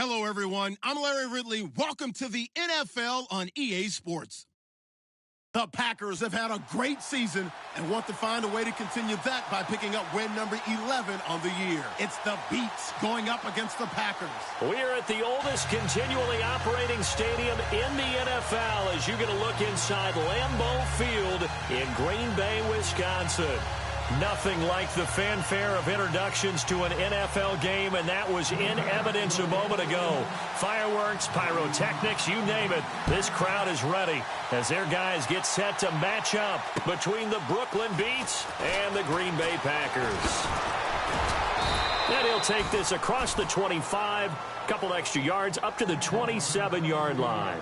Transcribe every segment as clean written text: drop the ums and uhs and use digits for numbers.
Hello, everyone. I'm Larry Ridley. Welcome to the NFL on EA Sports. The Packers have had a great season and want to find a way to continue that by picking up win number 11 on the year. It's the Beats going up against the Packers. We're at the oldest continually operating stadium in the NFL as you get a look inside Lambeau Field in Green Bay, Wisconsin. Nothing like the fanfare of introductions to an NFL game, and that was in evidence a moment ago. Fireworks, pyrotechnics, you name it. This crowd is ready as their guys get set to match up between the Brooklyn Beats and the Green Bay Packers. And he'll take this across the 25, couple extra yards up to the 27-yard line.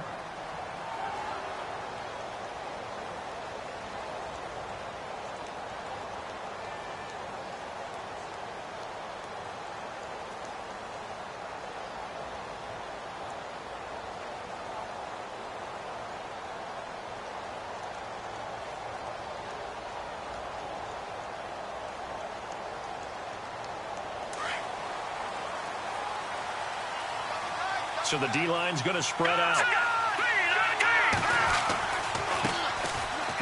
So the D-line's going to spread out.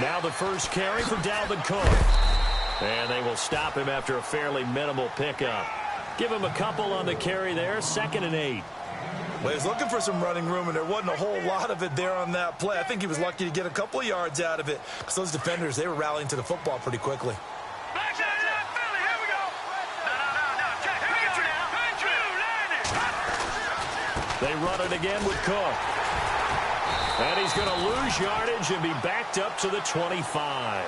Now the first carry for Dalvin Cook. And they will stop him after a fairly minimal pickup. Give him a couple on the carry there, 2nd and 8. Well, he was looking for some running room, and there wasn't a whole lot of it there on that play. I think he was lucky to get a couple of yards out of it because those defenders, they were rallying to the football pretty quickly. They run it again with Cook. And he's going to lose yardage and be backed up to the 25.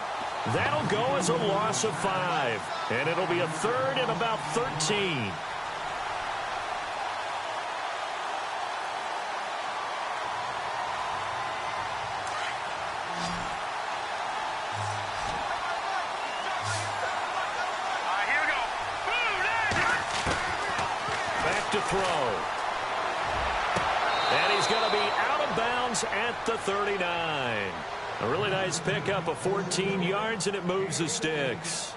That'll go as a loss of 5. And it'll be a 3rd and about 13. Back to throw. And he's going to be out of bounds at the 39. A really nice pickup of 14 yards, and it moves the sticks.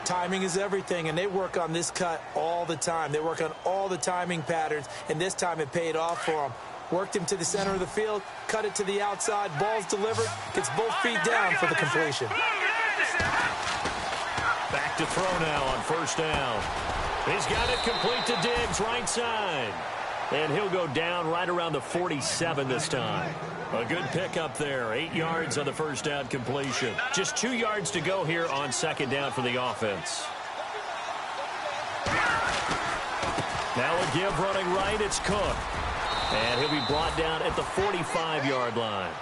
Timing is everything, and they work on this cut all the time. They work on all the timing patterns, and this time it paid off for them. Worked him to the center of the field, cut it to the outside, ball's delivered, gets both feet down for the completion. Back to throw now on 1st down. He's got it complete to Diggs, right side. And he'll go down right around the 47 this time. A good pickup there. 8 yards on the 1st down completion. Just 2 yards to go here on 2nd down for the offense. Now a give running right. It's Cook. And he'll be brought down at the 45-yard line.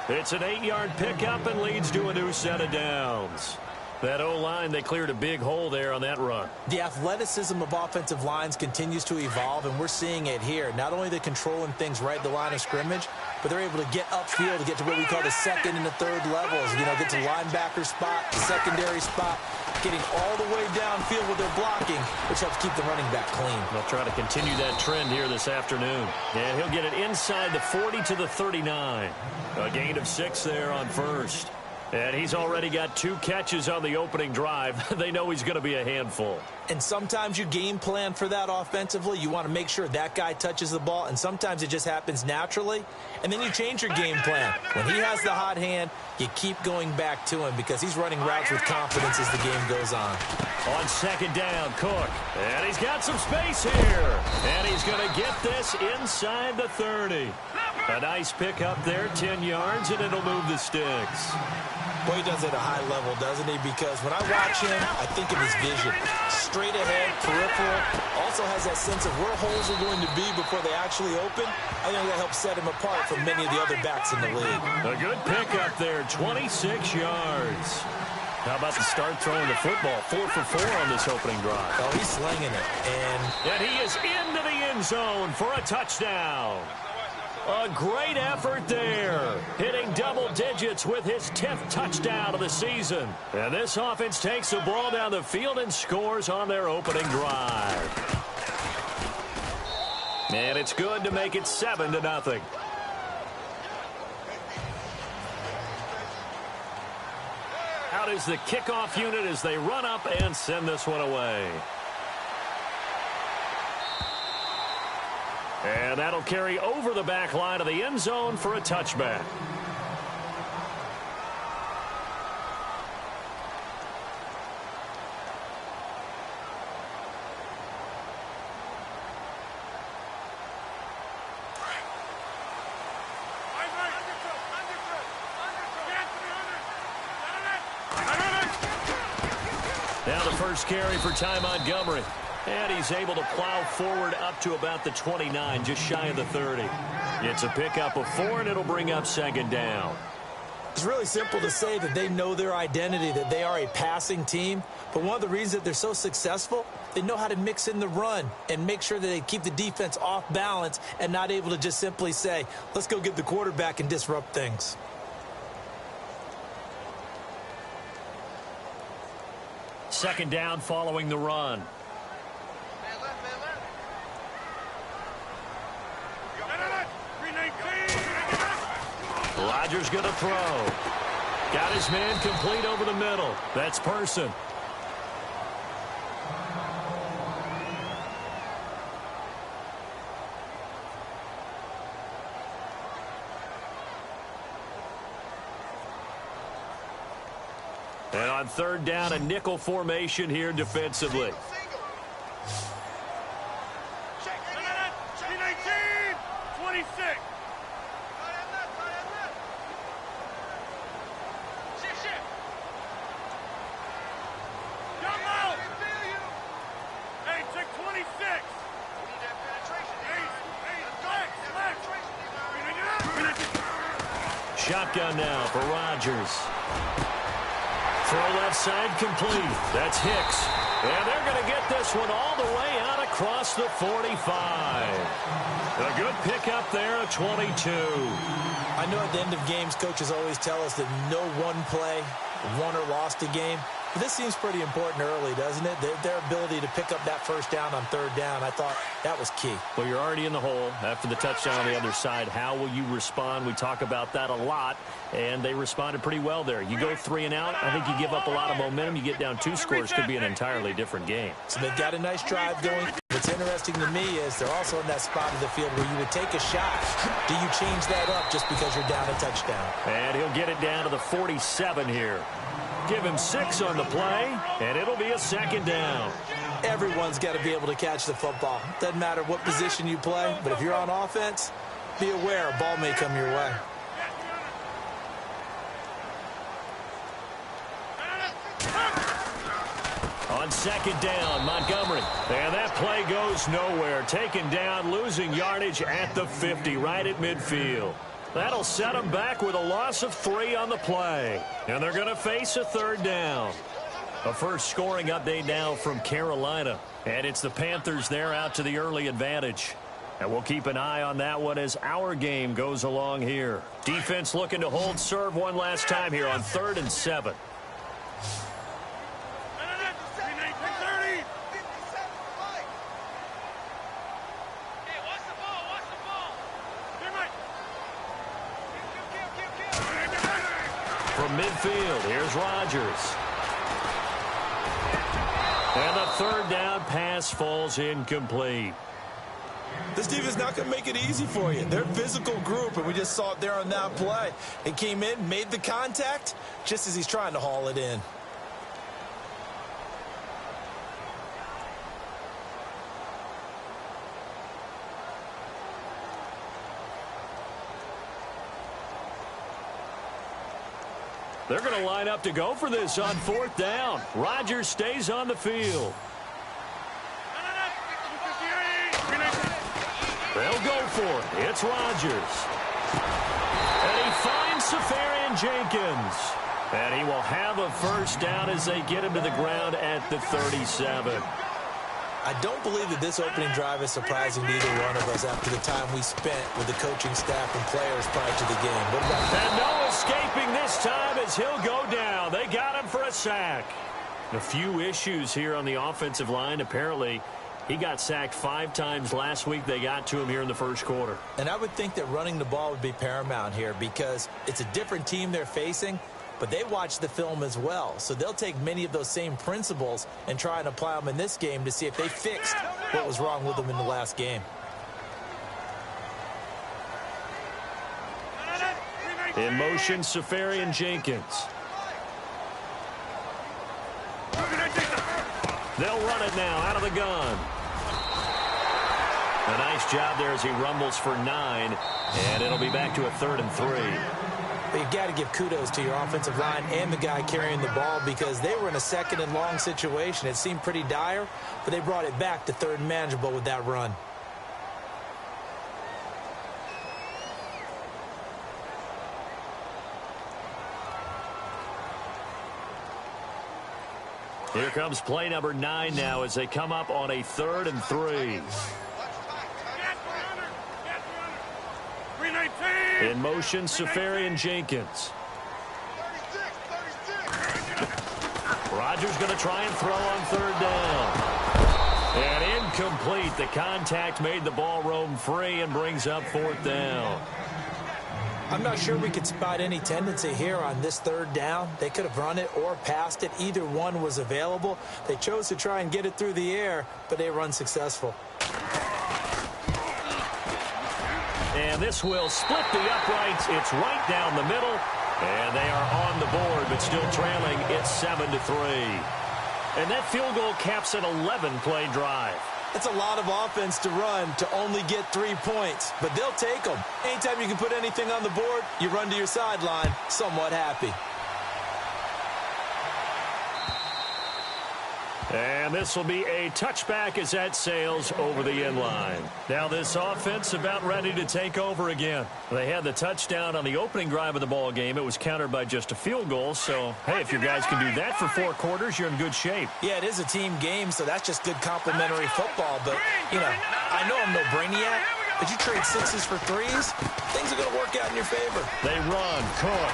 It's an 8-yard pickup and leads to a new set of downs. That O-line, they cleared a big hole there on that run. The athleticism of offensive lines continues to evolve, and we're seeing it here. Not only they're controlling things right at the line of scrimmage, but they're able to get upfield to get to what we call the 2nd and the 3rd levels. You know, get to linebacker spot, the secondary spot, getting all the way downfield with their blocking, which helps keep the running back clean. They'll try to continue that trend here this afternoon. And he'll get it inside the 40 to the 39. A gain of 6 there on 1st. And he's already got 2 catches on the opening drive. They know he's going to be a handful. And sometimes you game plan for that offensively. You want to make sure that guy touches the ball, and sometimes it just happens naturally. And then you change your game plan. When he has the hot hand, you keep going back to him because he's running routes with confidence as the game goes on. On 2nd down, Cook. And he's got some space here. And he's going to get this inside the 30. A nice pickup there, 10 yards, and it'll move the sticks. Boy, he does it at a high level, doesn't he? Because when I watch him, I think of his vision. Straight ahead, peripheral. Also has that sense of where holes are going to be before they actually open. I think that helps set him apart from many of the other backs in the league. A good pickup there, 26 yards. How about the start throwing the football? 4 for 4 on this opening drive. Oh, he's slinging it. And he is into the end zone for a touchdown. A great effort there, hitting double digits with his 10th touchdown of the season. And this offense takes the ball down the field and scores on their opening drive. And it's good to make it 7-0. Out is the kickoff unit as they run up and send this one away. And that'll carry over the back line of the end zone for a touchback. Now the first carry for Ty Montgomery. And he's able to plow forward up to about the 29, just shy of the 30. It's a pickup of 4, and it'll bring up second down. It's really simple to say that they know their identity, that they are a passing team. But one of the reasons that they're so successful, they know how to mix in the run and make sure that they keep the defense off balance and not able to just simply say, let's go get the quarterback and disrupt things. Second down following the run. Rodgers going to throw. Got his man complete over the middle. That's Person. And on third down, a nickel formation here defensively. Shotgun now for Rodgers. Throw left side complete. That's Hicks. And they're going to get this one all the way out across the 45. A good pickup there at 22. I know at the end of games, coaches always tell us that no one play won or lost a game. But this seems pretty important early, doesn't it? Their ability to pick up that first down on third down, I thought that was key. Well, you're already in the hole after the touchdown on the other side. How will you respond? We talk about that a lot, and they responded pretty well there. You go 3 and out, I think you give up a lot of momentum. You get down 2 scores, could be an entirely different game. So they've got a nice drive going. What's interesting to me is they're also in that spot of the field where you would take a shot. Do you change that up just because you're down a touchdown? And he'll get it down to the 47 here. Give him 6 on the play, and it'll be a second down. Everyone's got to be able to catch the football. Doesn't matter what position you play, but if you're on offense, be aware a ball may come your way. On second down, Montgomery. And that play goes nowhere. Taken down, losing yardage at the 50, right at midfield. That'll set them back with a loss of 3 on the play. And they're going to face a third down. A first scoring update now from Carolina. And it's the Panthers there out to the early advantage. And we'll keep an eye on that one as our game goes along here. Defense looking to hold serve one last time here on 3rd and 7. From midfield, here's Rodgers. And the third down pass falls incomplete. This defense not going to make it easy for you. They're a physical group, and we just saw it there on that play. It came in, made the contact, just as he's trying to haul it in. They're going to line up to go for this on 4th down. Rodgers stays on the field. They'll go for it. It's Rodgers. And he finds Safarian-Jenkins. And he will have a first down as they get him to the ground at the 37. I don't believe that this opening drive is surprising to either one of us after the time we spent with the coaching staff and players prior to the game. What about that? And no escaping this time as he'll go down. They got him for a sack. A few issues here on the offensive line. Apparently, he got sacked 5 times last week. They got to him here in the first quarter. And I would think that running the ball would be paramount here because it's a different team they're facing, but they watch the film as well. So they'll take many of those same principles and try and apply them in this game to see if they fixed what was wrong with them in the last game. In motion, Safarian Jenkins. They'll run it now out of the gun. A nice job there as he rumbles for 9, and it'll be back to a 3rd and 3. But you've got to give kudos to your offensive line and the guy carrying the ball because they were in a 2nd and long situation. It seemed pretty dire, but they brought it back to 3rd and manageable with that run. Here comes play number 9 now as they come up on a 3rd and 3. In motion, Safarian Jenkins. Rodgers going to try and throw on 3rd down. And incomplete. The contact made the ball roam free and brings up 4th down. I'm not sure we could spot any tendency here on this 3rd down. They could have run it or passed it. Either one was available. They chose to try and get it through the air, but they were unsuccessful. And this will split the uprights. It's right down the middle. And they are on the board, but still trailing. It's 7-3. And that field goal caps an 11-play drive. That's a lot of offense to run to only get 3 points, but they'll take them. Anytime you can put anything on the board, you run to your sideline somewhat happy. And this will be a touchback as that sails over the end line. Now this offense about ready to take over again. They had the touchdown on the opening drive of the ball game. It was countered by just a field goal. So, hey, if your guys can do that for 4 quarters, you're in good shape. Yeah, it is a team game, so that's just good complimentary football. But, you know, I know I'm no brainiac, but you trade 6s for 3s, things are going to work out in your favor. They run, Cook.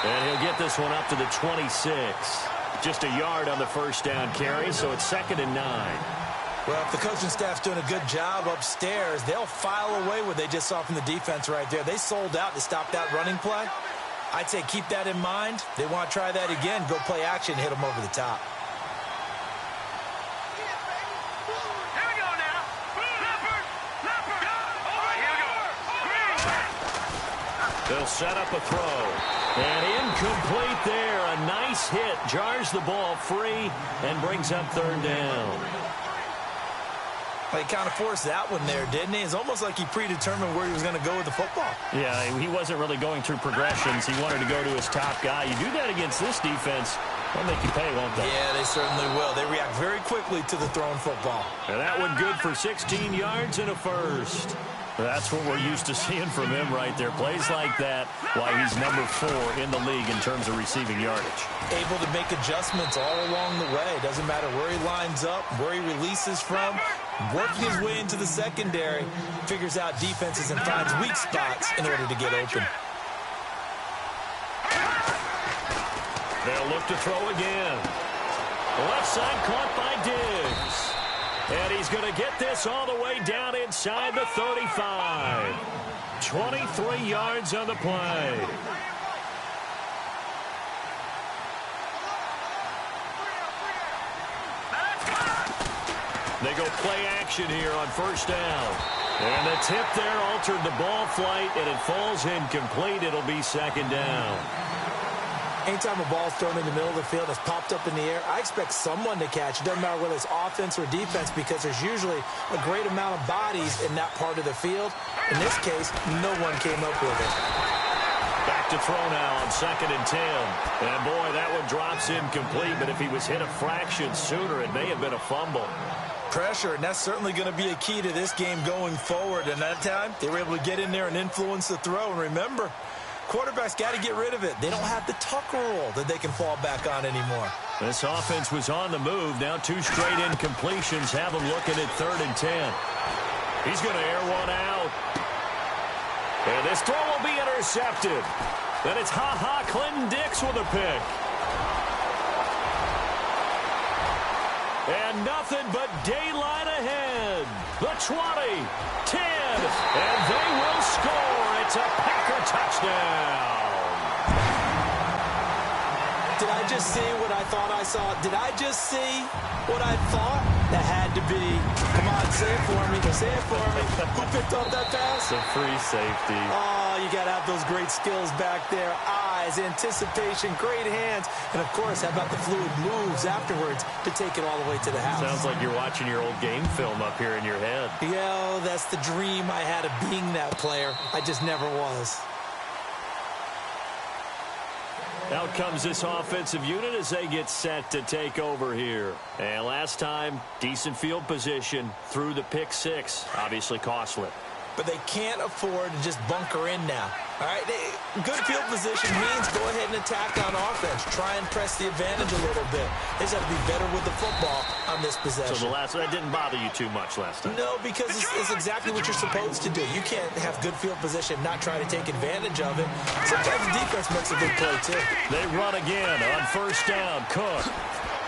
And he'll get this one up to the 26. Just a yard on the 1st down carry, so it's 2nd and 9. Well, if the coaching staff's doing a good job upstairs, they'll file away what they just saw from the defense right there. They sold out to stop that running play. I'd say keep that in mind. They want to try that again, go play action, hit them over the top. Here we go now. They'll set up a throw. And incomplete there. A nice hit. Jars the ball free and brings up 3rd down. Well, he kind of forced that one there, didn't he? It's almost like he predetermined where he was going to go with the football. Yeah, he wasn't really going through progressions. He wanted to go to his top guy. You do that against this defense, they'll make you pay, won't they? Yeah, they certainly will. They react very quickly to the thrown football. And that one good for 16 yards and a 1st. That's what we're used to seeing from him right there. Plays like that, why he's number 4 in the league in terms of receiving yardage. Able to make adjustments all along the way. Doesn't matter where he lines up, where he releases from. Working his way into the secondary, figures out defenses and finds weak spots in order to get open. They'll look to throw again. Left side caught by Diggs. And he's going to get this all the way down inside the 35. 23 yards on the play. They go play action here on 1st down. And the tip there altered the ball flight, and it falls incomplete. It'll be 2nd down. Anytime a ball's thrown in the middle of the field, it's popped up in the air, I expect someone to catch. It doesn't matter whether it's offense or defense because there's usually a great amount of bodies in that part of the field. In this case, no one came up with it. Back to throw now on 2nd and 10. And, boy, that one drops incomplete, but if he was hit a fraction sooner, it may have been a fumble. Pressure, and that's certainly going to be a key to this game going forward. And that time, they were able to get in there and influence the throw. And remember, quarterbacks got to get rid of it. They don't have the Tucker rule that they can fall back on anymore. This offense was on the move. Now 2 straight incompletions have them looking at 3rd and 10. He's going to air one out. And this throw will be intercepted. Then it's Clinton Dix with a pick. And nothing but daylight ahead. The 20, 10, and they will score. It's a Packer touchdown. Did I just see what I thought I saw? Did I just see what I thought? That had to be. Come on, say it for me. Say it for me. Who picked up that pass? It's a free safety. Oh, Oh, you got to have those great skills back there. Eyes, anticipation, great hands. And, of course, how about the fluid moves afterwards to take it all the way to the house? Sounds like you're watching your old game film up here in your head. Yeah, that's the dream I had of being that player. I just never was. Out comes this offensive unit as they get set to take over here. And last time, decent field position through the pick six. Obviously costly. But they can't afford to just bunker in now. All right, good field position means go ahead and attack on offense. Try and press the advantage a little bit. They just have to be better with the football on this possession. So that didn't bother you too much last time? No, because it's exactly what you're supposed to do. You can't have good field position, not try to take advantage of it. Sometimes the defense makes a good play, too. They run again on first down. Cook.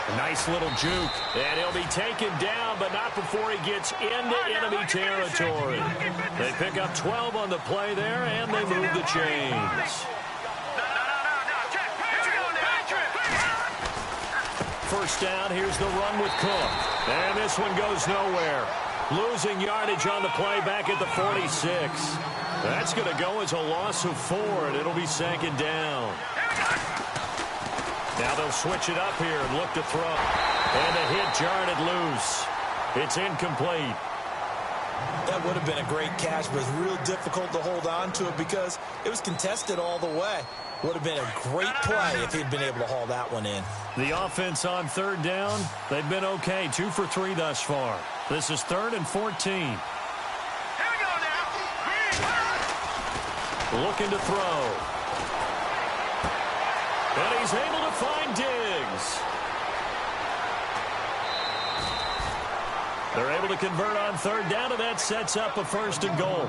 A nice little juke. And he'll be taken down, but not before he gets into enemy territory. They pick up 12 on the play there, and they move the chains. First down, here's the run with Cook. And this one goes nowhere. Losing yardage on the play back at the 46. That's going to go as a loss of 4, and it'll be second down. Now they'll switch it up here and look to throw. And the hit jarred it loose. It's incomplete. That would have been a great catch, but it's real difficult to hold on to it because it was contested all the way. Would have been a great play if he'd been able to haul that one in. The offense on third down, they've been okay. 2 for 3 thus far. This is 3rd and 14. Here we go now. Looking to throw. And he's able to find Diggs. They're able to convert on third down, and that sets up a 1st and goal.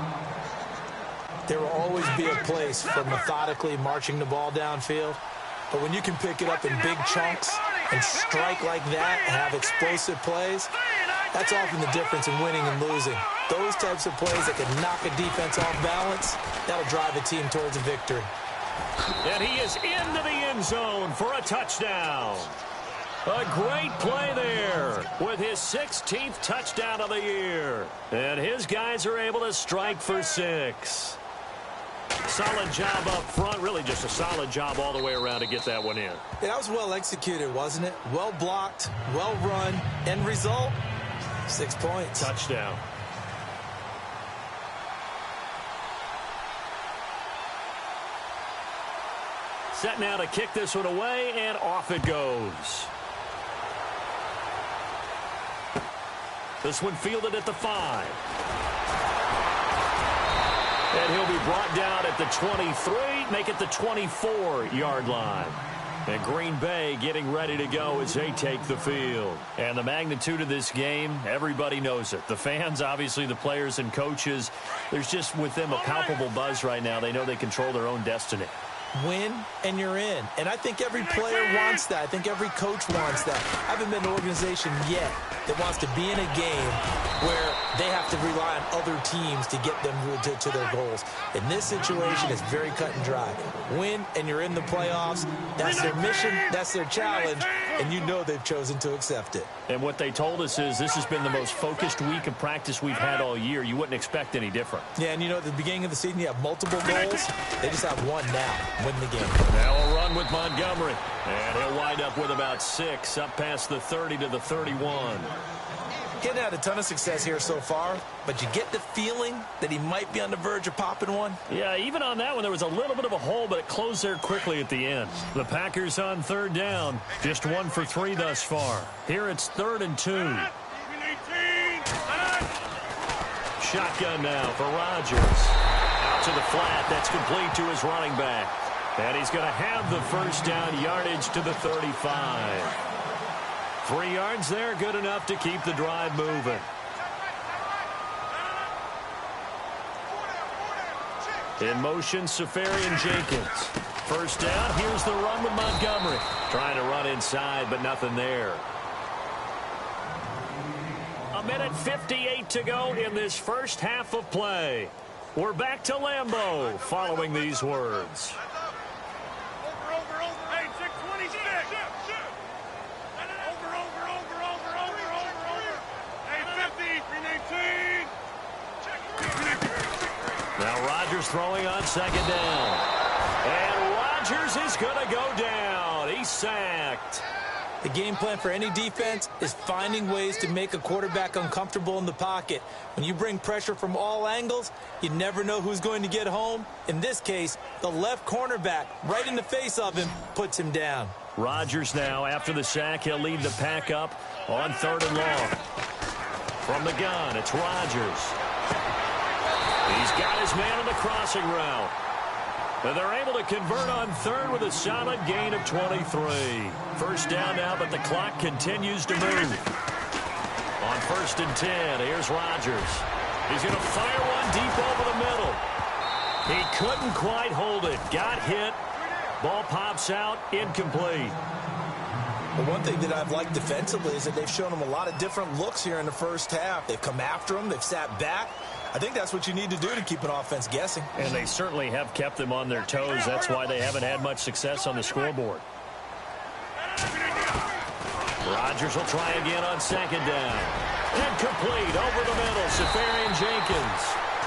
There will always be a place for methodically marching the ball downfield. But when you can pick it up in big chunks and strike like that and have explosive plays, that's often the difference in winning and losing. Those types of plays that can knock a defense off balance, that'll drive a team towards a victory. And he is into the end zone for a touchdown. A great play there with his 16th touchdown of the year. And his guys are able to strike for 6. Solid job up front. Really just a solid job all the way around to get that one in. Yeah, that was well executed, wasn't it? Well blocked, well run. End result, 6 points. Touchdown. Set now to kick this one away, and off it goes. This one fielded at the 5. And he'll be brought down at the 23, make it the 24-yard line. And Green Bay getting ready to go as they take the field. And the magnitude of this game, everybody knows it. The fans, obviously the players and coaches, there's just with them a palpable buzz right now. They know they control their own destiny. Win, and you're in. And I think every player wants that. I think every coach wants that. I haven't been to an organization yet that wants to be in a game where they have to rely on other teams to get them to their goals. In this situation, it's very cut and dry. Win, and you're in the playoffs. That's their mission. That's their challenge. And you know they've chosen to accept it. And what they told us is this has been the most focused week of practice we've had all year. You wouldn't expect any different. Yeah, and you know, at the beginning of the season, you have multiple goals. They just have one now. Win the game. Now a run with Montgomery. And he'll wind up with about 6, up past the 30 to the 31. Getting had a ton of success here so far, but you get the feeling that he might be on the verge of popping one. Yeah, even on that one, there was a little bit of a hole, but it closed there quickly at the end. The Packers on third down, just 1 for 3 thus far. Here it's 3rd and 2. Shotgun now for Rodgers. Out to the flat, that's complete to his running back. And he's going to have the first down, yardage to the 35. 3 yards there, good enough to keep the drive moving. In motion, Safarian-Jenkins. First down, here's the run with Montgomery. Trying to run inside, but nothing there. 1:58 to go in this first half of play. We're back to Lambeau following these words. Rodgers throwing on second down. And Rodgers is going to go down. He's sacked. The game plan for any defense is finding ways to make a quarterback uncomfortable in the pocket. When you bring pressure from all angles, you never know who's going to get home. In this case, the left cornerback, right in the face of him, puts him down. Rodgers now, after the sack, he'll lead the pack up on 3rd and long. From the gun, it's Rodgers. He's got his man on the crossing route. And they're able to convert on 3rd with a solid gain of 23. First down now, but the clock continues to move. On 1st and 10, here's Rodgers. He's going to fire one deep over the middle. He couldn't quite hold it. Got hit. Ball pops out, incomplete. Well, one thing that I've liked defensively is that they've shown him a lot of different looks here in the first half. They've come after him. They've sat back. I think that's what you need to do to keep an offense guessing. And they certainly have kept them on their toes. That's why they haven't had much success on the scoreboard. Rodgers will try again on 2nd down. Incomplete over the middle. Safarian-Jenkins.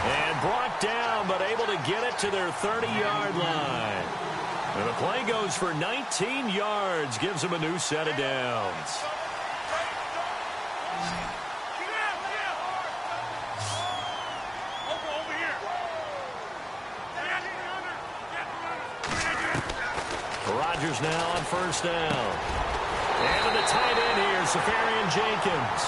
And brought down, but able to get it to their 30-yard line. And the play goes for 19 yards. Gives them a new set of downs. Rodgers now on 1st down. And to the tight end here, Safarian-Jenkins.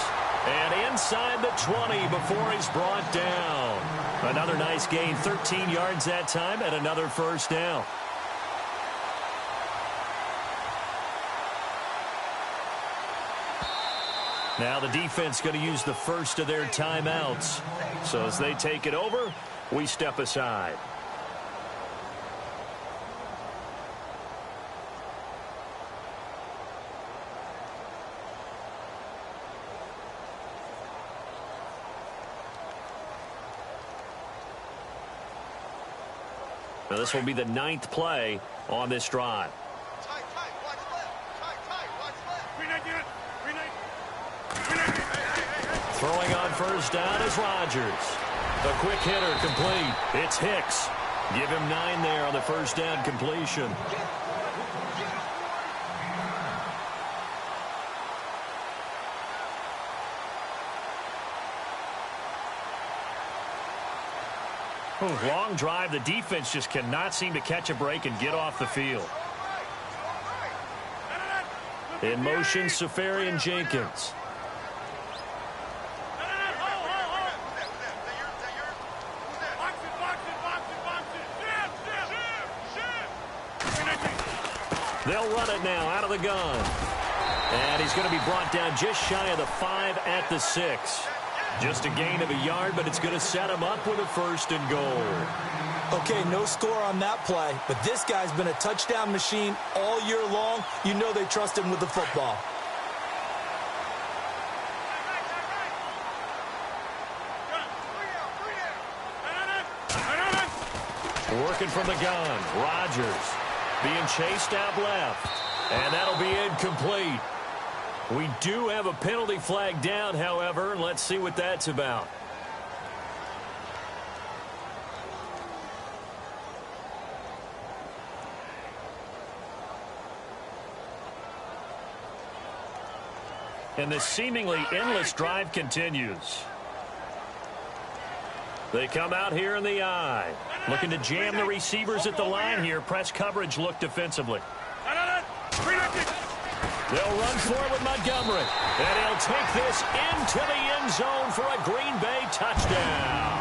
And inside the 20 before he's brought down. Another nice gain, 13 yards that time, and another 1st down. Now the defense going to use the first of their timeouts. So as they take it over, we step aside. Now this will be the 9th play on this drive. Throwing on 1st down is Rodgers. A quick hitter complete. It's Hicks. Give him 9 there on the 1st down completion. Long drive. The defense just cannot seem to catch a break and get off the field. In motion, Safarian-Jenkins. They'll run it now out of the gun. And he's going to be brought down just shy of the 5 at the 6. Just a gain of a yard, but it's going to set him up with a 1st and goal. Okay, no score on that play, but this guy's been a touchdown machine all year long. You know they trust him with the football. Working from the gun, Rodgers being chased out left, and that'll be incomplete. We do have a penalty flag down, however, and let's see what that's about. And this seemingly endless drive continues. They come out here in the I. Looking to jam the receivers at the line here. Press coverage look defensively. They'll run for it with Montgomery. And he'll take this into the end zone for a Green Bay touchdown.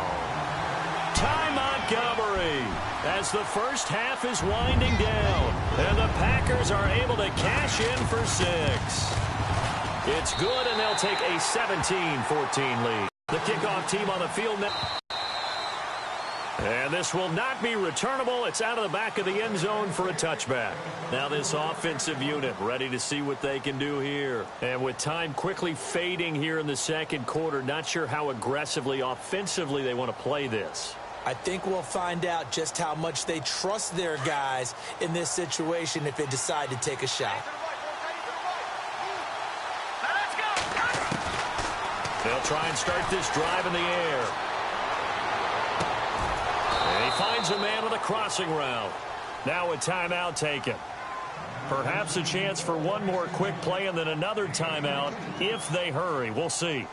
Ty Montgomery as the first half is winding down. And the Packers are able to cash in for 6. It's good, and they'll take a 17-14 lead. The kickoff team on the field now. And this will not be returnable. It's out of the back of the end zone for a touchback. Now this offensive unit ready to see what they can do here. And with time quickly fading here in the 2nd quarter, not sure how aggressively, offensively they want to play this. I think we'll find out just how much they trust their guys in this situation if they decide to take a shot. They'll try and start this drive in the air. And he finds a man on the crossing route. Now a timeout taken. Perhaps a chance for one more quick play and then another timeout if they hurry. We'll see.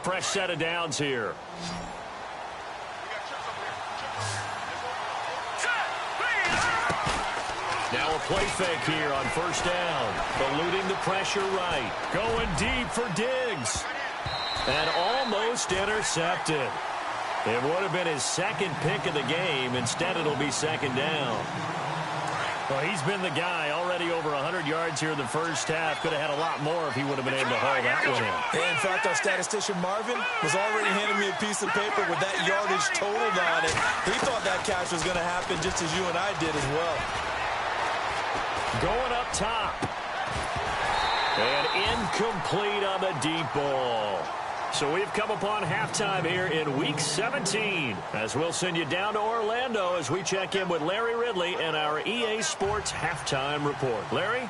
Fresh set of downs here. Now a play fake here on first down. Eluding the pressure right. Going deep for Diggs. And almost intercepted. It would have been his second pick of the game. Instead, it'll be second down. Well, he's been the guy already over 100 yards here in the first half. Could have had a lot more if he would have been able to haul that one in. In fact, our statistician Marvin was already handing me a piece of paper with that yardage totaled on it. He thought that catch was going to happen just as you and I did as well. Going up top. And incomplete on the deep ball. So we've come upon halftime here in Week 17 as we'll send you down to Orlando as we check in with Larry Ridley and our EA Sports Halftime Report. Larry?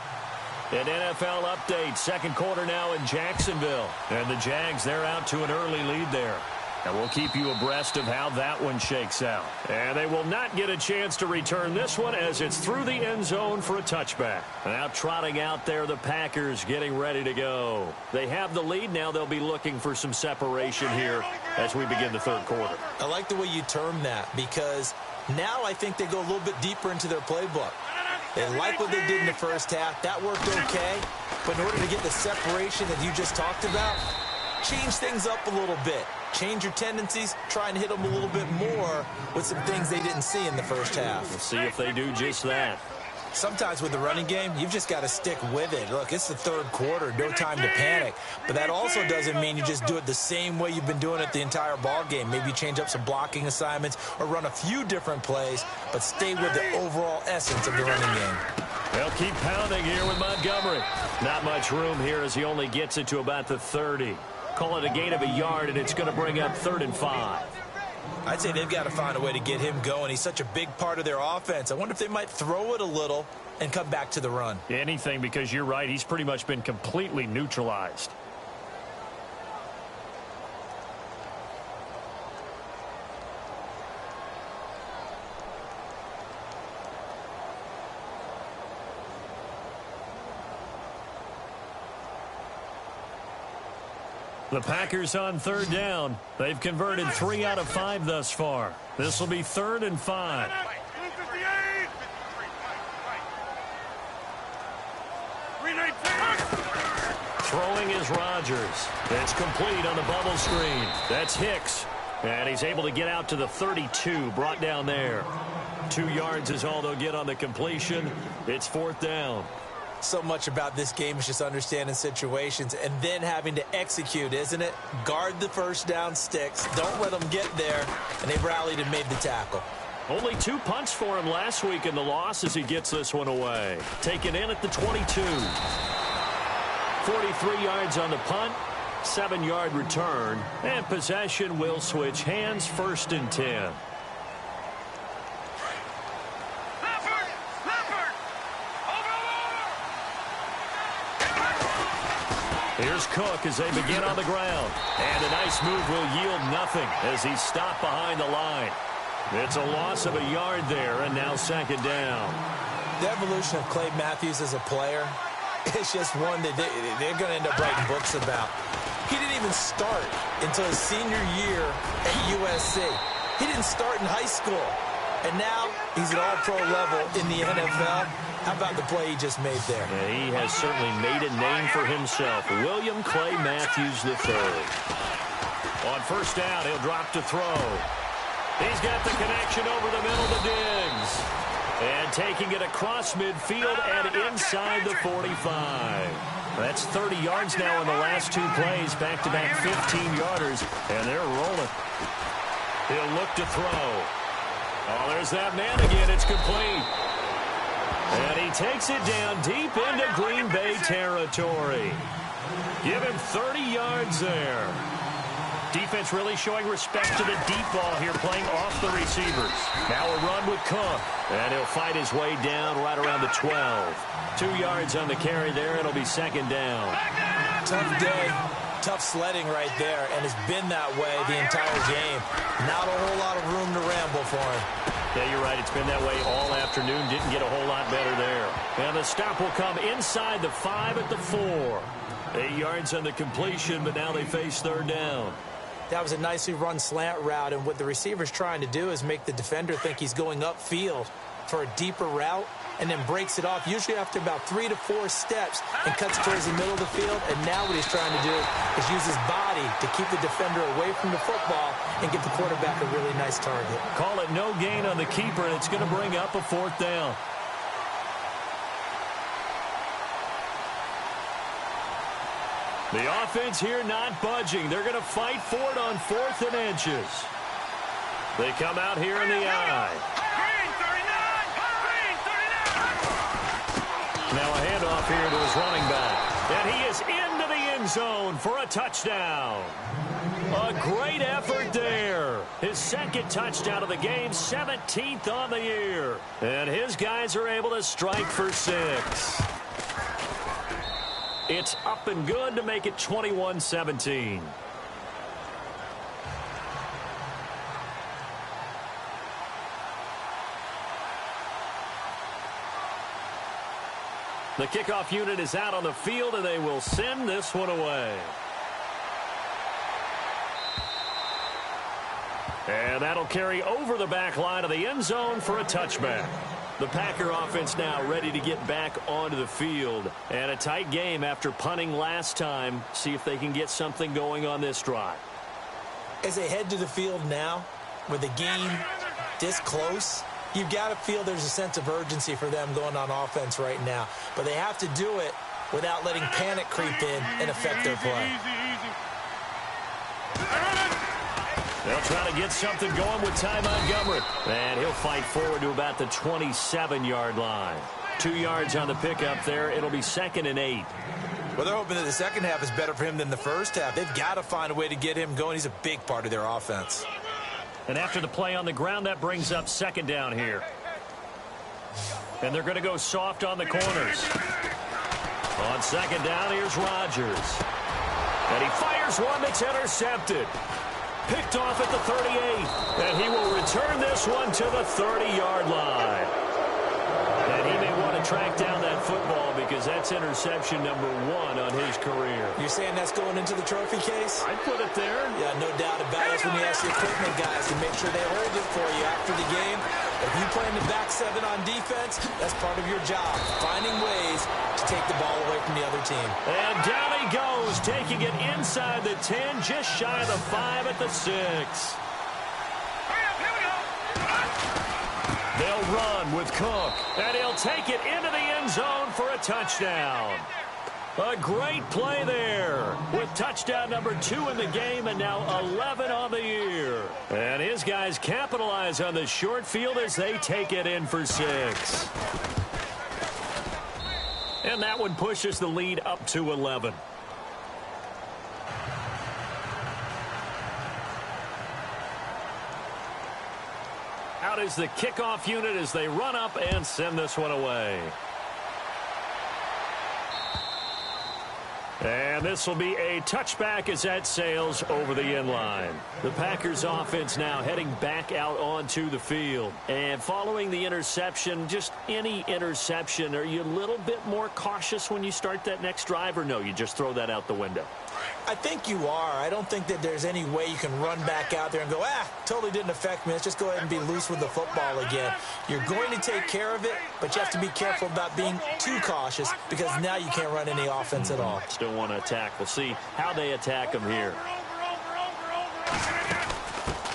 An NFL update. Second quarter now in Jacksonville. And the Jags, they're out to an early lead there. And we'll keep you abreast of how that one shakes out. And they will not get a chance to return this one as it's through the end zone for a touchback. Now trotting out there, the Packers getting ready to go. They have the lead. Now they'll be looking for some separation here as we begin the third quarter. I like the way you term that because now I think they go a little bit deeper into their playbook. They like what they did in the first half. That worked okay. But in order to get the separation that you just talked about, change things up a little bit. Change your tendencies, try and hit them a little bit more with some things they didn't see in the first half. We'll see if they do just that. Sometimes with the running game, you've just got to stick with it. Look, it's the third quarter, no time to panic. But that also doesn't mean you just do it the same way you've been doing it the entire ball game. Maybe change up some blocking assignments or run a few different plays, but stay with the overall essence of the running game. They'll keep pounding here with Montgomery. Not much room here as he only gets it to about the 30. Call it a gain of a yard, and it's going to bring up 3rd and 5. I'd say they've got to find a way to get him going. He's such a big part of their offense. I wonder if they might throw it a little and come back to the run. Anything, because you're right. He's pretty much been completely neutralized. The Packers on 3rd down. They've converted 3 out of 5 thus far. This will be 3rd and 5. Throwing is Rodgers. It's complete on the bubble screen. That's Hicks. And he's able to get out to the 32, brought down there. 2 yards is all they'll get on the completion. It's 4th down. So much about this game is just understanding situations and then having to execute, isn't it? Guard the first down sticks. Don't let them get there. And they rallied and made the tackle. Only 2 punts for him last week in the loss as he gets this one away. Taken in at the 22. 43 yards on the punt. 7-yard return. And possession will switch hands. 1st and 10. Here's Cook as they begin on the ground. And a nice move will yield nothing as he's stopped behind the line. It's a loss of a yard there, and now 2nd down. The evolution of Clay Matthews as a player, it's just one that they're going to end up writing books about. He didn't even start until his senior year at USC. He didn't start in high school. And now he's at all-pro level in the NFL. How about the play he just made there? Yeah, he has certainly made a name for himself. William Clay Matthews III. On 1st down, he'll drop to throw. He's got the connection over the middle to Diggs. And taking it across midfield and inside the 45. That's 30 yards now in the last 2 plays. Back-to-back 15-yarders. And they're rolling. He'll look to throw. Oh, there's that man again. It's complete. And he takes it down deep into Green Bay territory. Give him 30 yards there. Defense really showing respect to the deep ball here, playing off the receivers. Now a run with Cook, and he'll fight his way down right around the 12. 2 yards on the carry there. It'll be second down. Tough day, tough sledding right there, and it's been that way the entire game. Not a whole lot of room to ramble for him. Yeah, you're right. It's been that way all afternoon. Didn't get a whole lot better there. And the stop will come inside the 5 at the 4. 8 yards on the completion, but now they face third down. That was a nicely run slant route, and what the receiver's trying to do is make the defender think he's going upfield for a deeper route, and then breaks it off, usually after about 3 to 4 steps, and cuts towards the middle of the field. And now what he's trying to do is use his body to keep the defender away from the football and give the quarterback a really nice target. Call it no gain on the keeper, and it's going to bring up a fourth down. The offense here not budging. They're going to fight for it on 4th and inches. They come out here in the I. Now a handoff here to his running back. And he is into the end zone for a touchdown. A great effort there. His second touchdown of the game, 17th on the year. And his guys are able to strike for 6. It's up and good to make it 21-17. The kickoff unit is out on the field, and they will send this one away. And that'll carry over the back line of the end zone for a touchback. The Packer offense now ready to get back onto the field. And a tight game after punting last time. See if they can get something going on this drive. As they head to the field now, with the game this close, you've got to feel there's a sense of urgency for them going on offense right now. But they have to do it without letting panic creep in and affect their play. They'll try to get something going with Ty Montgomery. And he'll fight forward to about the 27-yard line. 2 yards on the pickup there. It'll be 2nd and 8. Well, they're hoping that the second half is better for him than the first half. They've got to find a way to get him going. He's a big part of their offense. And after the play on the ground, that brings up second down here. And they're going to go soft on the corners. On second down, here's Rodgers. And he fires one that's intercepted. Picked off at the 38. And he will return this one to the 30-yard line. And he may want to track down that football because that's interception number 1 on his career. You're saying that's going into the trophy case? I'd put it there. Yeah, no doubt about it. That's when you ask the equipment guys to make sure they hold it for you after the game. If you play in the back 7 on defense, that's part of your job, finding ways to take the ball away from the other team. And down he goes, taking it inside the 10, just shy of the 5 at the 6. They'll run with Cook, and he'll take it into the end zone for a touchdown. A great play there with touchdown number 2 in the game and now 11 on the year. And his guys capitalize on the short field as they take it in for 6. And that one pushes the lead up to 11. Out is the kickoff unit as they run up and send this one away. And this will be a touchback as that sails over the end line. The Packers offense now heading back out onto the field. And following the interception, just any interception, are you a little bit more cautious when you start that next drive, or no, you just throw that out the window? I think you are. I don't think that there's any way you can run back out there and go, totally didn't affect me. Let's just go ahead and be loose with the football again. You're going to take care of it, but you have to be careful about being too cautious because now you can't run any offense at all. Still want to attack. We'll see how they attack them here.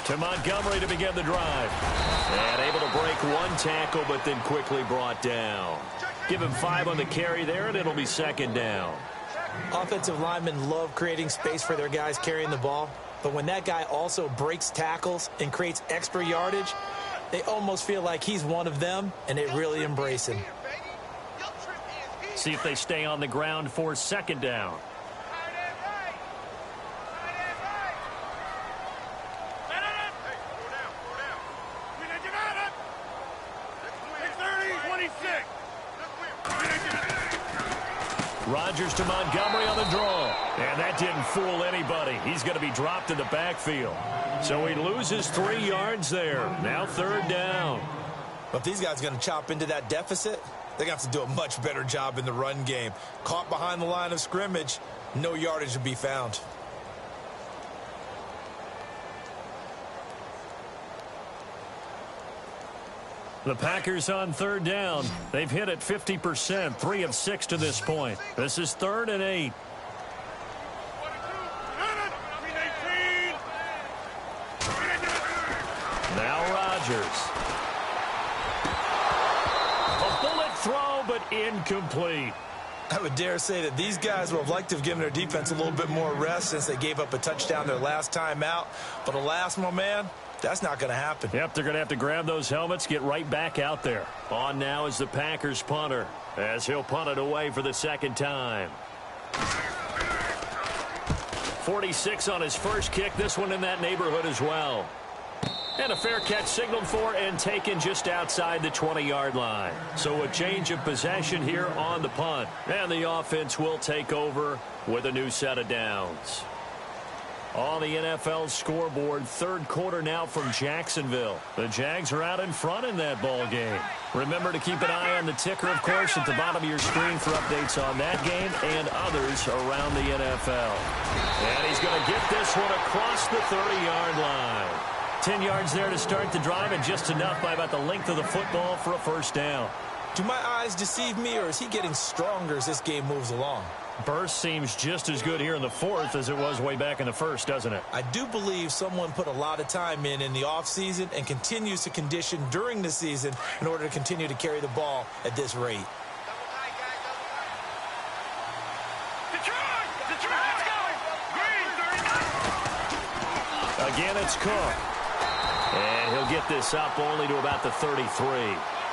To Montgomery to begin the drive. And able to break one tackle, but then quickly brought down. Give him 5 on the carry there, and it'll be second down. Offensive linemen love creating space for their guys carrying the ball, but when that guy also breaks tackles and creates extra yardage, they almost feel like he's one of them, and they really embrace him. See if they stay on the ground for second down. Rodgers to Montgomery on the draw. And that didn't fool anybody. He's going to be dropped in the backfield. So he loses 3 yards there. Now 3rd down. But if these guys are going to chop into that deficit, they're going to have to do a much better job in the run game. Caught behind the line of scrimmage, no yardage to be found. The Packers on 3rd down. They've hit it 50%, 3 of 6 to this point. This is 3rd and 8. Now Rodgers. A bullet throw, but incomplete. I would dare say that these guys would have liked to have given their defense a little bit more rest since they gave up a touchdown their last time out. But alas, my man, that's not going to happen. Yep, they're going to have to grab those helmets, get right back out there. On now is the Packers punter, as he'll punt it away for the 2nd time. 46 on his first kick, this one in that neighborhood as well. And a fair catch signaled for and taken just outside the 20-yard line. So a change of possession here on the punt. And the offense will take over with a new set of downs. On the NFL scoreboard, 3rd quarter now from Jacksonville. The Jags are out in front in that ball game. Remember to keep an eye on the ticker, of course, at the bottom of your screen for updates on that game and others around the NFL. And he's going to get this one across the 30-yard line. 10 yards there to start the drive, and just enough by about the length of the football for a 1st down. Do my eyes deceive me, or is he getting stronger as this game moves along? Burst seems just as good here in the 4th as it was way back in the 1st, doesn't it? I do believe someone put a lot of time in the offseason and continues to condition during the season in order to continue to carry the ball at this rate. Again, it's Cook. And he'll get this up only to about the 33.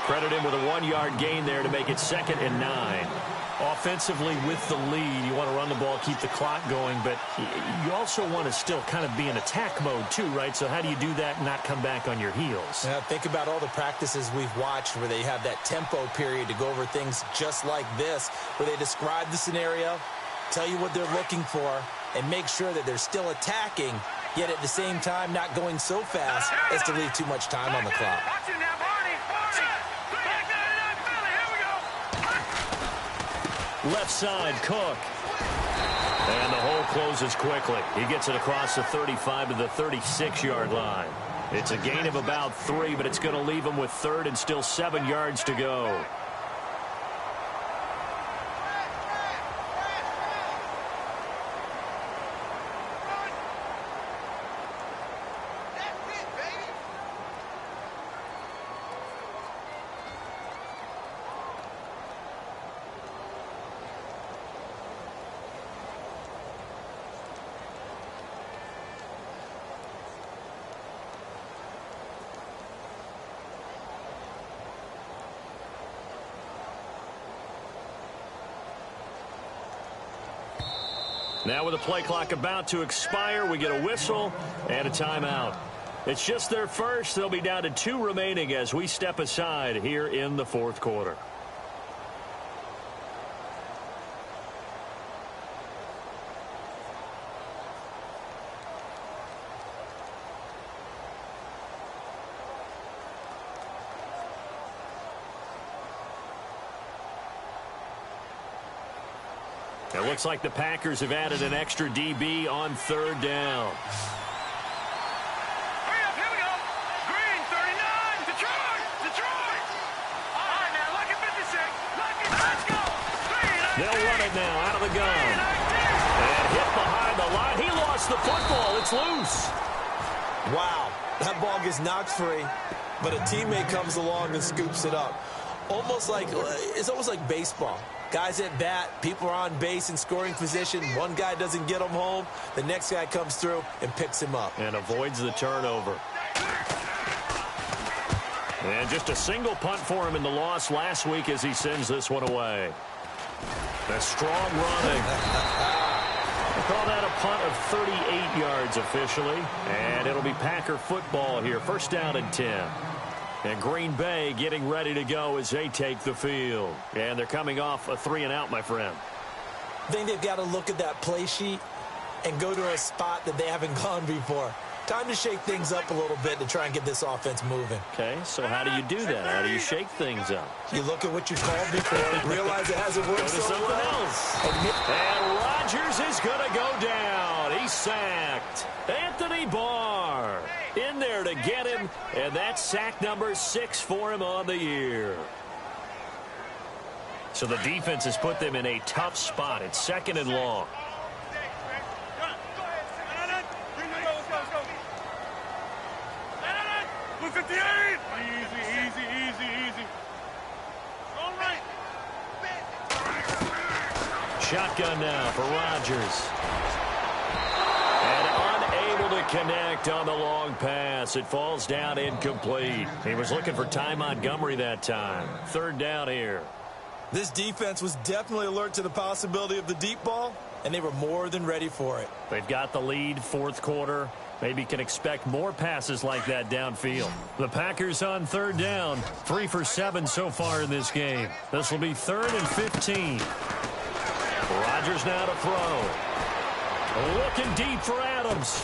Credit him with a 1-yard gain there to make it 2nd and 9. Offensively with the lead, you want to run the ball, keep the clock going, but you also want to still kind of be in attack mode too, right? So how do you do that and not come back on your heels? Yeah, think about all the practices we've watched where they have that tempo period to go over things just like this, where they describe the scenario, tell you what they're looking for, and make sure that they're still attacking, yet at the same time not going so fast as to leave too much time on the clock. Left side, Cook. And the hole closes quickly. He gets it across the 35 to the 36-yard line. It's a gain of about 3, but it's going to leave him with 3rd and still 7 yards to go. Now with the play clock about to expire, we get a whistle and a timeout. It's just their first. They'll be down to 2 remaining as we step aside here in the 4th quarter. It looks like the Packers have added an extra DB on 3rd down. Hurry up, here we go. Green, 39, Detroit. All right, now, lucky 56. Let's go. They'll run it now out of the gun. And hit behind the line. He lost the football. It's loose. Wow, that ball gets knocked free, but a teammate comes along and scoops it up. It's almost like baseball. Guys at bat, people are on base in scoring position. One guy doesn't get him home. The next guy comes through and picks him up. And avoids the turnover. And just a single punt for him in the loss last week as he sends this one away. A strong running. They call that a punt of 38 yards officially. And it'll be Packer football here. 1st down and 10. And Green Bay getting ready to go as they take the field. And they're coming off a 3-and-out, my friend. I think they've got to look at that play sheet and go to a spot that they haven't gone before. Time to shake things up a little bit to try and get this offense moving. Okay, so how do you do that? How do you shake things up? You look at what you called before, realize it hasn't worked so something well. else. And Rodgers is going to go down. He's sacked. Anthony Barr in there to get him, and that's sack number 6 for him on the year. So the defense has put them in a tough spot. It's 2nd and long. Shotgun now for Rodgers. And unable to connect on the long pass. It falls down incomplete. He was looking for Ty Montgomery that time. 3rd down here. This defense was definitely alert to the possibility of the deep ball, and they were more than ready for it. They've got the lead, 4th quarter. Maybe can expect more passes like that downfield. The Packers on 3rd down. 3 for 7 so far in this game. This will be 3rd and 15. Rodgers now to throw. Looking deep for Adams.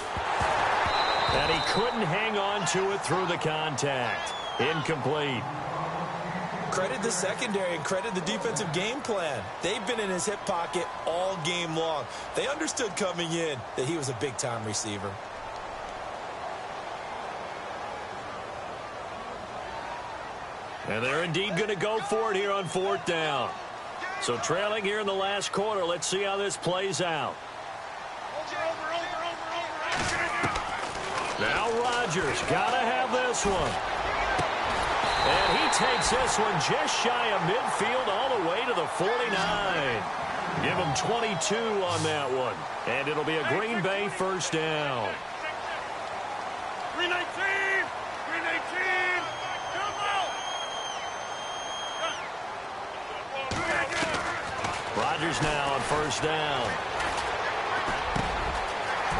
And he couldn't hang on to it through the contact. Incomplete. Credit the secondary and credit the defensive game plan. They've been in his hip pocket all game long. They understood coming in that he was a big-time receiver. And they're indeed going to go for it here on 4th down. So trailing here in the last quarter. Let's see how this plays out. Now Rodgers got to have this one. And he takes this one just shy of midfield all the way to the 49. Give him 22 on that one. And it'll be a Green Bay 1st down. 319! 319! Rodgers now on 1st down.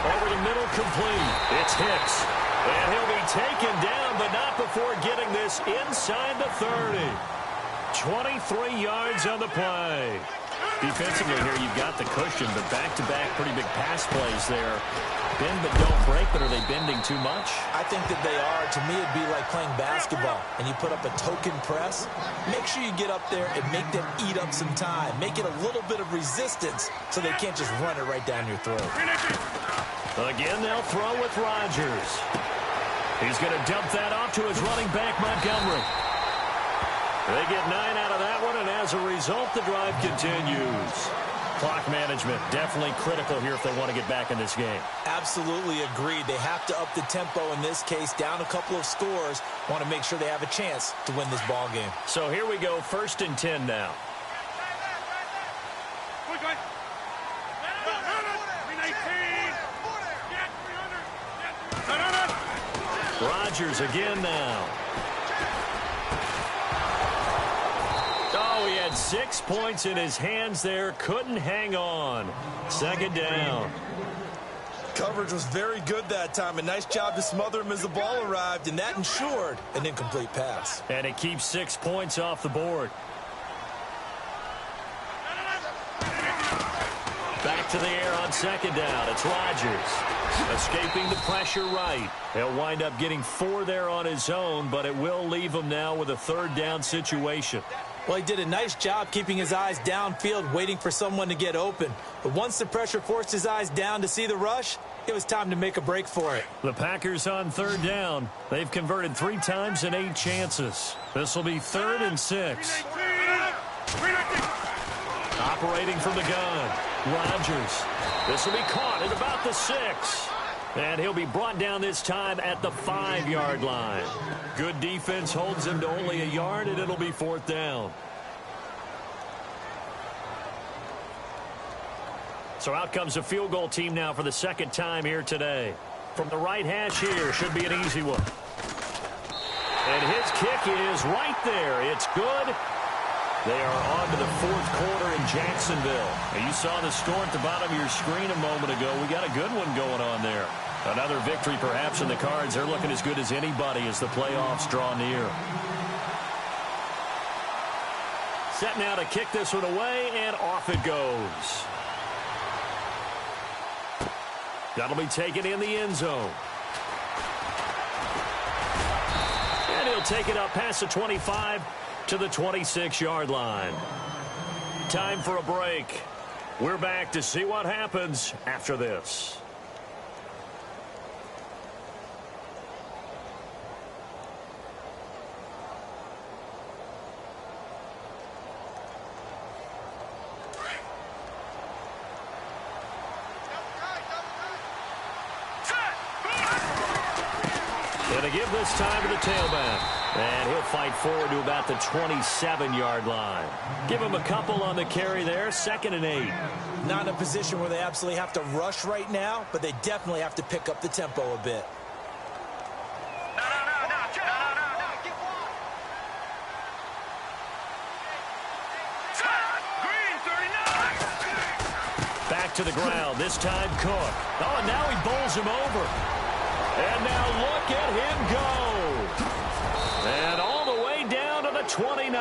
Over the middle, complete. It's Hicks. And he'll be taken down, but not before getting this inside the 30. 23 yards on the play. Defensively here, you've got the cushion, but back-to-back pretty big pass plays there. Bend but don't break, but are they bending too much? I think that they are. To me, it'd be like playing basketball, and you put up a token press. Make sure you get up there and make them eat up some time. Make it a little bit of resistance so they can't just run it right down your throat. Again, they'll throw with Rodgers. He's going to dump that off to his running back, Montgomery. They get 9 out of that one, and as a result, the drive continues. Clock management definitely critical here if they want to get back in this game. Absolutely agreed. They have to up the tempo in this case, down a couple of scores. Want to make sure they have a chance to win this ball game. So here we go, 1st and 10 now. Rodgers again now. Oh, he had 6 points in his hands there. Couldn't hang on. 2nd down. Coverage was very good that time. A nice job to smother him as the ball arrived, and that ensured an incomplete pass. And it keeps 6 points off the board. Back to the air on 2nd down. It's Rodgers. Escaping the pressure right. He'll wind up getting 4 there on his own, but it will leave him now with a 3rd down situation. Well, he did a nice job keeping his eyes downfield, waiting for someone to get open. But once the pressure forced his eyes down to see the rush, it was time to make a break for it. The Packers on 3rd down. They've converted 3 times in 8 chances. This will be 3rd and 6. Operating from the gun. Rodgers. This will be caught at about the 6. And he'll be brought down this time at the 5-yard line. Good defense holds him to only a yard, and it'll be 4th down. So out comes a field goal team now for the 2nd time here today. From the right hash here, should be an easy one. And his kick is right there. It's good. They are on to the 4th quarter in Jacksonville. Now, you saw the score at the bottom of your screen a moment ago. We got a good one going on there. Another victory perhaps in the cards. They're looking as good as anybody as the playoffs draw near. Set now to kick this one away, and off it goes. That'll be taken in the end zone. And he'll take it up past the 25 to the 26-yard line. Time for a break. We're back to see what happens after this. Going to give this time to the tailback. And he'll fight forward to about the 27-yard line. Give him a couple on the carry there. 2nd and 8. Not in a position where they absolutely have to rush right now, but they definitely have to pick up the tempo a bit. Back to the ground. This time Cook. Oh, and now he bowls him over. And now look at him go. And all the way down to the 29.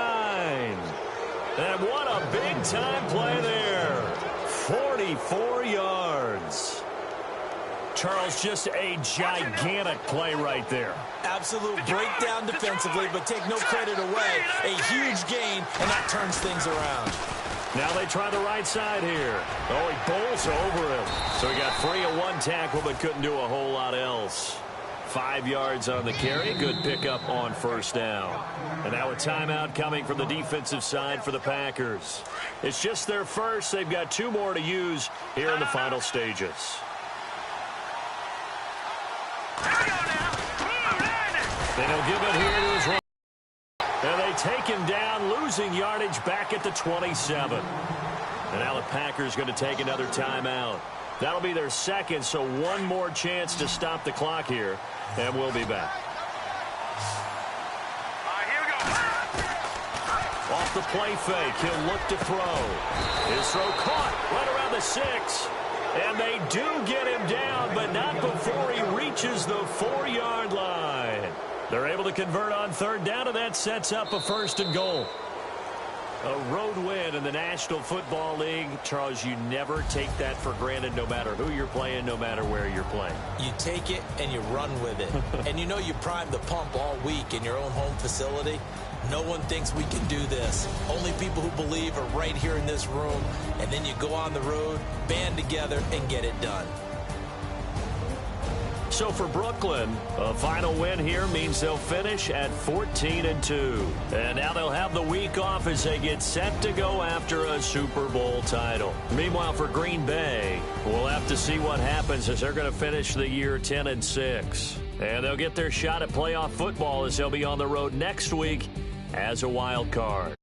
And what a big-time play there. 44 yards. Charles, just a gigantic play right there. Absolute breakdown defensively, but take no credit away. A huge gain, and that turns things around. Now they try the right side here. Oh, he bowls over him. So he got free of one tackle, but couldn't do a whole lot else. 5 yards on the carry. Good pickup on first down. And now a timeout coming from the defensive side for the Packers. It's just their first. They've got 2 more to use here in the final stages. And he'll give it here to his right. And they take him down, losing yardage back at the 27. And now the Packers going to take another timeout. That'll be their second, so one more chance to stop the clock here. And we'll be back. Here we go. Off the play fake, he'll look to throw. His throw caught right around the 6. And they do get him down, but not before he reaches the 4-yard line. They're able to convert on 3rd down, and that sets up a 1st and goal. A road win in the National Football League. Charles, you never take that for granted no matter who you're playing, no matter where you're playing. You take it and you run with it. And you know you primed the pump all week in your own home facility. No one thinks we can do this. Only people who believe are right here in this room. And then you go on the road, band together, and get it done. So for Brooklyn, a final win here means they'll finish at 14-2. And now they'll have the week off as they get set to go after a Super Bowl title. Meanwhile, for Green Bay, we'll have to see what happens as they're going to finish the year 10-6. And they'll get their shot at playoff football as they'll be on the road next week as a wild card.